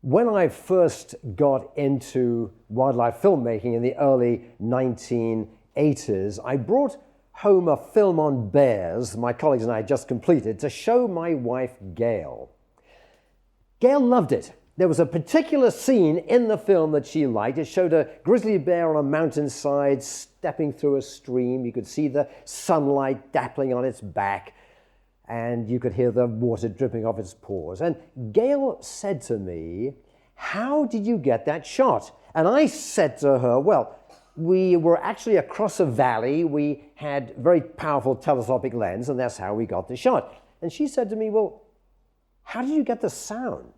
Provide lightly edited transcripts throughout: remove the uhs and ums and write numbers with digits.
When I first got into wildlife filmmaking in the early 1980s, I brought home a film on bears my colleagues and I had just completed to show my wife, Gail. Gail loved it. There was a particular scene in the film that she liked. It showed a grizzly bear on a mountainside stepping through a stream. You could see the sunlight dappling on its back, and you could hear the water dripping off its paws. And Gail said to me, "How did you get that shot?" And I said to her, "Well, we were actually across a valley. We had very powerful telescopic lens, and that's how we got the shot." And she said to me, "Well, how did you get the sound?"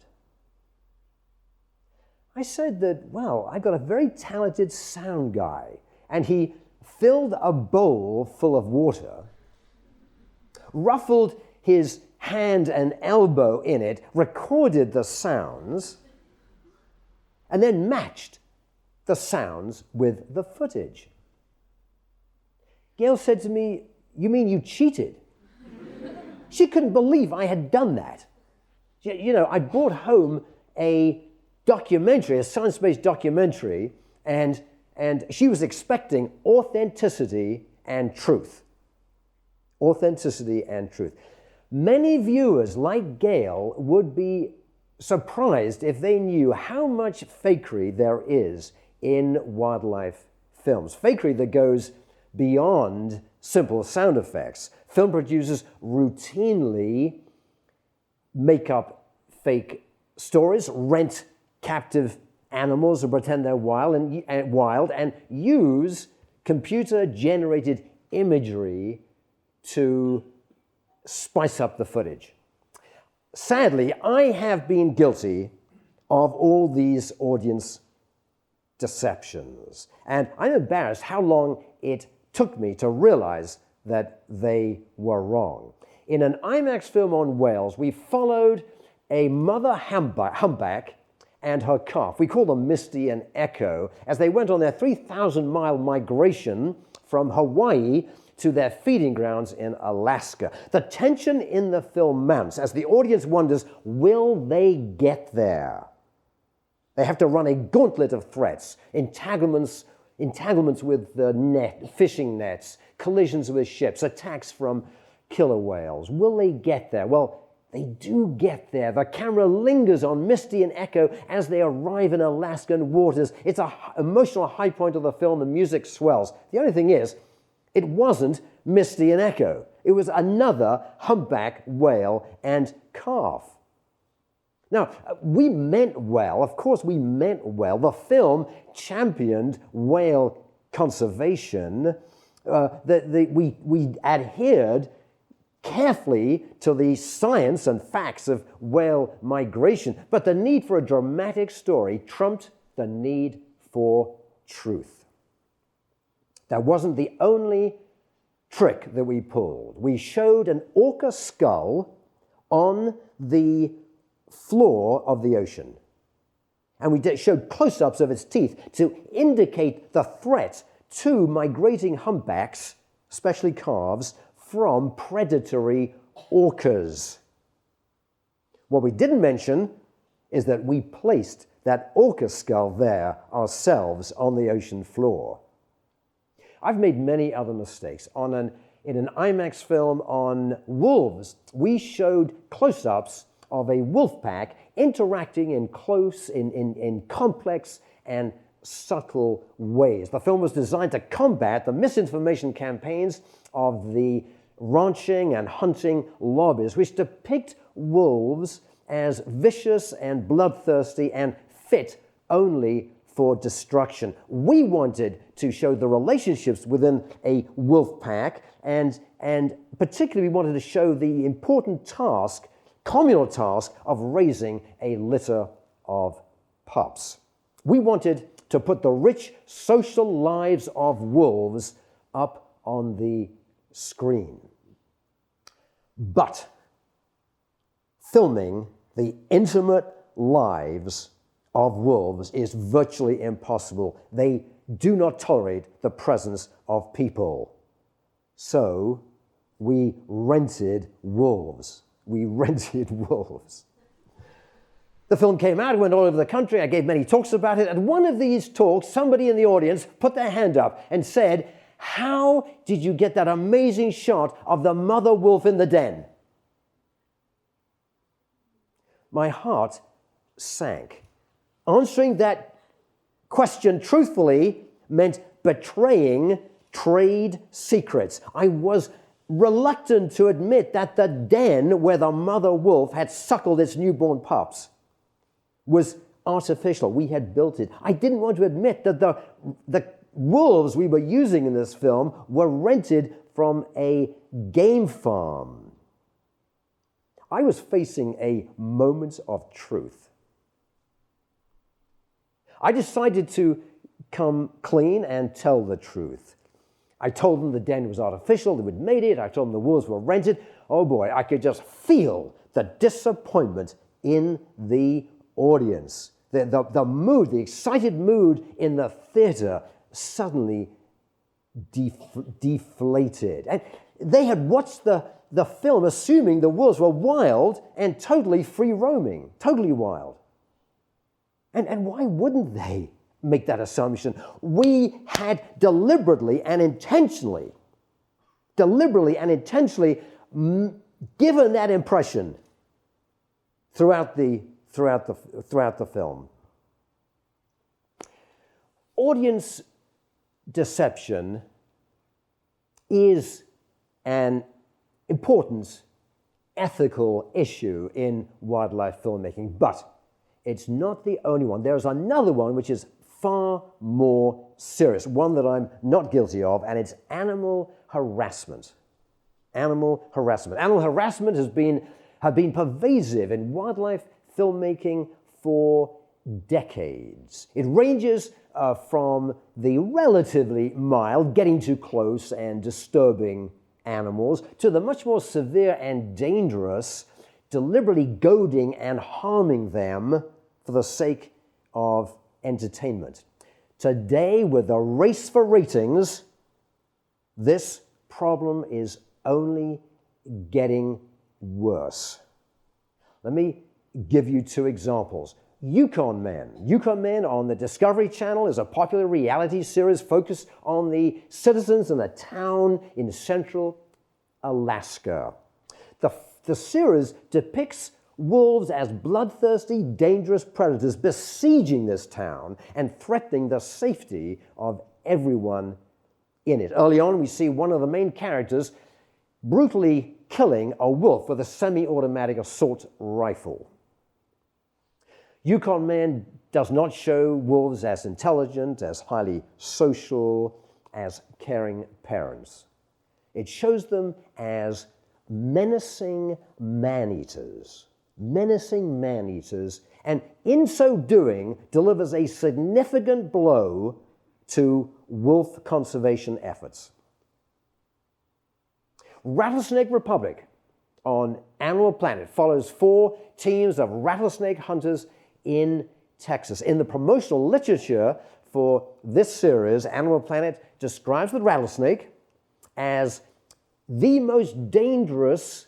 I said that, well, I got a very talented sound guy, and he filled a bowl full of water, ruffled his hand and elbow in it, recorded the sounds, and then matched the sounds with the footage. Gail said to me, "You mean you cheated?" She couldn't believe I had done that. You know, I brought home a documentary, a science-based documentary, and she was expecting authenticity and truth. Authenticity and truth. Many viewers, like Gail, would be surprised if they knew how much fakery there is in wildlife films. Fakery that goes beyond simple sound effects. Film producers routinely make up fake stories, rent captive animals to pretend they're wild and use computer-generated imagery to spice up the footage. Sadly, I have been guilty of all these audience deceptions, and I'm embarrassed how long it took me to realize that they were wrong. In an IMAX film on whales, we followed a mother humpback and her calf. We call them Misty and Echo, as they went on their 3,000-mile migration from Hawaii to their feeding grounds in Alaska. The tension in the film mounts as the audience wonders, will they get there? They have to run a gauntlet of threats, entanglements with the fishing nets, collisions with ships, attacks from killer whales. Will they get there? Well, they do get there. The camera lingers on Misty and Echo as they arrive in Alaskan waters. It's an emotional high point of the film. The music swells. The only thing is, it wasn't Misty and Echo. It was another humpback, whale, and calf. Now, we meant well. Of course, we meant well. The film championed whale conservation. We adhered carefully to the science and facts of whale migration, but the need for a dramatic story trumped the need for truth. That wasn't the only trick that we pulled. We showed an orca skull on the floor of the ocean, and we showed close-ups of its teeth to indicate the threat to migrating humpbacks, especially calves, from predatory orcas. What we didn't mention is that we placed that orca skull there ourselves on the ocean floor. I've made many other mistakes. In an IMAX film on wolves, we showed close-ups of a wolf pack interacting in complex and subtle ways. The film was designed to combat the misinformation campaigns of the ranching and hunting lobbies, which depict wolves as vicious and bloodthirsty and fit only for destruction. We wanted to show the relationships within a wolf pack, and particularly we wanted to show the important task, communal task, of raising a litter of pups. We wanted to put the rich social lives of wolves up on the screen. But filming the intimate lives of wolves is virtually impossible. They do not tolerate the presence of people. So we rented wolves. The The film came out, it went all over the country. I gave many talks about it. At one of these talks, somebody in the audience put their hand up and said, "How did you get that amazing shot of the mother wolf in the den?" My heart sank. Answering that question truthfully meant betraying trade secrets. I was reluctant to admit that the den where the mother wolf had suckled its newborn pups was artificial. We had built it. I didn't want to admit that the wolves we were using in this film were rented from a game farm. I was facing a moment of truth. I decided to come clean and tell the truth. I told them the den was artificial, they had made it. I told them the wolves were rented. Oh boy, I could just feel the disappointment in the audience. The mood, the excited mood in the theater suddenly deflated. And they had watched the film assuming the wolves were wild and totally free roaming, totally wild. And why wouldn't they make that assumption? We had deliberately and intentionally given that impression throughout the film. Audience deception is an important ethical issue in wildlife filmmaking, but it's not the only one. There's another one which is far more serious, one that I'm not guilty of, and it's animal harassment. Animal harassment. Animal harassment have been pervasive in wildlife filmmaking for decades. It ranges from the relatively mild, getting too close and disturbing animals, to the much more severe and dangerous, deliberately goading and harming them for the sake of entertainment. Today, with the race for ratings, this problem is only getting worse. Let me give you two examples. Yukon Men. Yukon Men on the Discovery Channel is a popular reality series focused on the citizens in a town in central Alaska. The series depicts wolves as bloodthirsty, dangerous predators besieging this town and threatening the safety of everyone in it. Early on, we see one of the main characters brutally killing a wolf with a semi-automatic assault rifle. Yukon Men does not show wolves as intelligent, as highly social, as caring parents. It shows them as menacing man-eaters, and in so doing delivers a significant blow to wolf conservation efforts. Rattlesnake Republic on Animal Planet follows 4 teams of rattlesnake hunters in Texas. In the promotional literature for this series, Animal Planet describes the rattlesnake as the most dangerous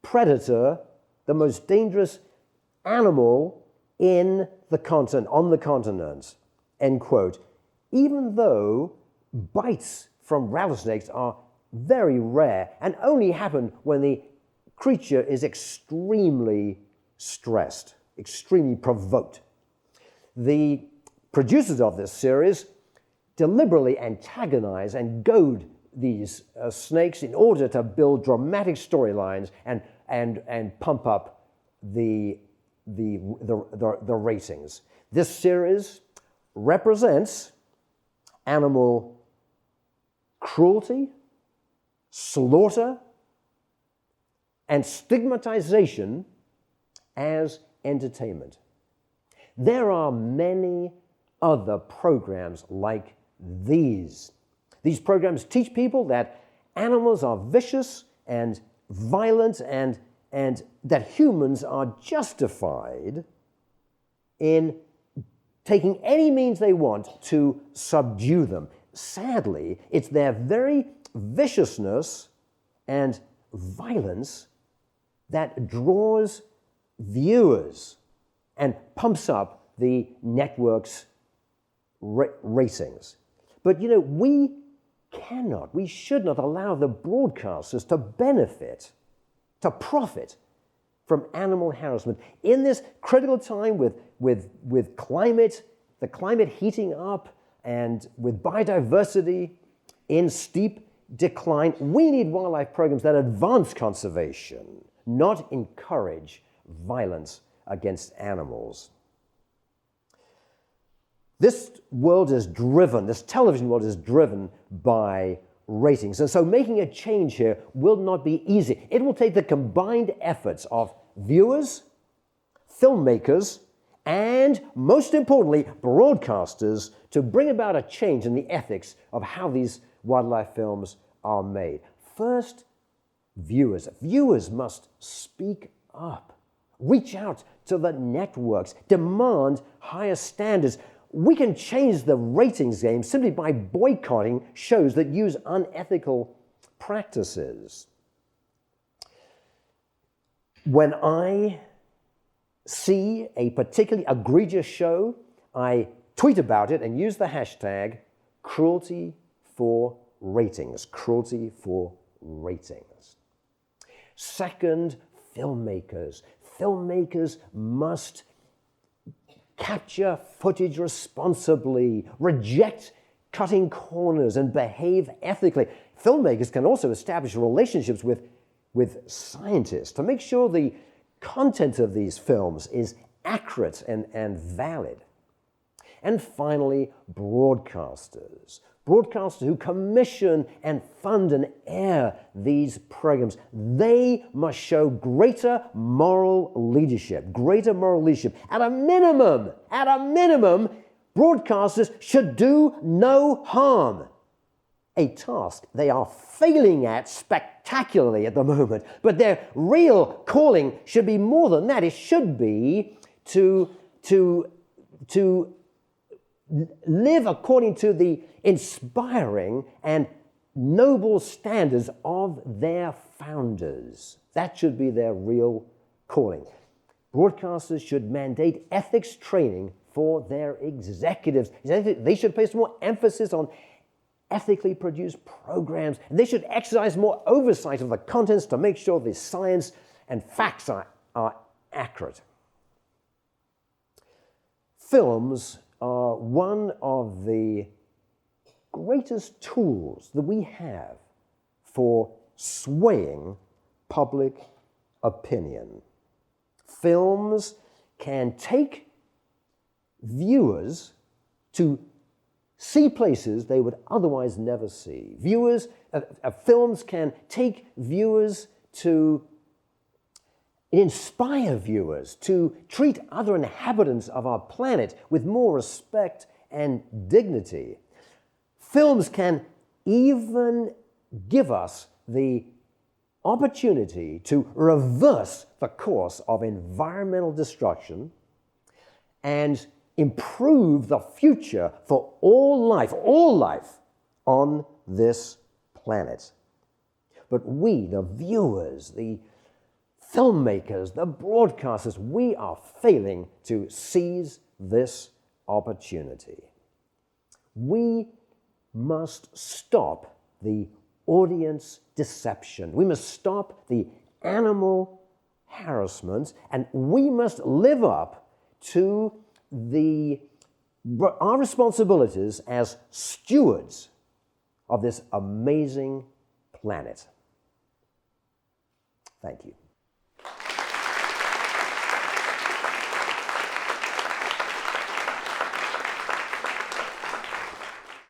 predator, the most dangerous animal on the continent, end quote. Even though bites from rattlesnakes are very rare and only happen when the creature is extremely stressed, extremely provoked. The producers of this series deliberately antagonize and goad these snakes in order to build dramatic storylines and pump up the ratings. This series represents animal cruelty, slaughter, and stigmatization as entertainment. There are many other programs like these. These programs teach people that animals are vicious and violent and that humans are justified in taking any means they want to subdue them. Sadly, it's their very viciousness and violence that draws viewers and pumps up the network's ratings. But we should not allow the broadcasters to benefit, to profit from animal harassment. In this critical time with climate, the climate heating up, and with biodiversity in steep decline, we need wildlife programs that advance conservation, not encourage violence against animals. This television world is driven by ratings. And so making a change here will not be easy. It will take the combined efforts of viewers, filmmakers, and most importantly, broadcasters to bring about a change in the ethics of how these wildlife films are made. First, viewers. Viewers must speak up, reach out to the networks, demand higher standards. We can change the ratings game simply by boycotting shows that use unethical practices. When I see a particularly egregious show, I tweet about it and use the hashtag cruelty for ratings. Cruelty for ratings. Second, filmmakers. Filmmakers must capture footage responsibly, reject cutting corners, and behave ethically. Filmmakers can also establish relationships with scientists to make sure the content of these films is accurate and valid. And finally, broadcasters. Broadcasters who commission and fund and air these programs. They must show greater moral leadership. At a minimum, broadcasters should do no harm. A task they are failing at spectacularly at the moment. But their real calling should be more than that. It should be to live according to the inspiring and noble standards of their founders. That should be their real calling. Broadcasters should mandate ethics training for their executives. They should place more emphasis on ethically produced programs. And they should exercise more oversight of the contents to make sure the science and facts are accurate. Films are one of the greatest tools that we have for swaying public opinion. Films can take viewers to see places they would otherwise never see. Films can take viewers to inspire viewers to treat other inhabitants of our planet with more respect and dignity. Films can even give us the opportunity to reverse the course of environmental destruction and improve the future for all life on this planet. But we, the viewers, the filmmakers, the broadcasters, we are failing to seize this opportunity. We must stop the audience deception. We must stop the animal harassment, and we must live up to our responsibilities as stewards of this amazing planet. Thank you.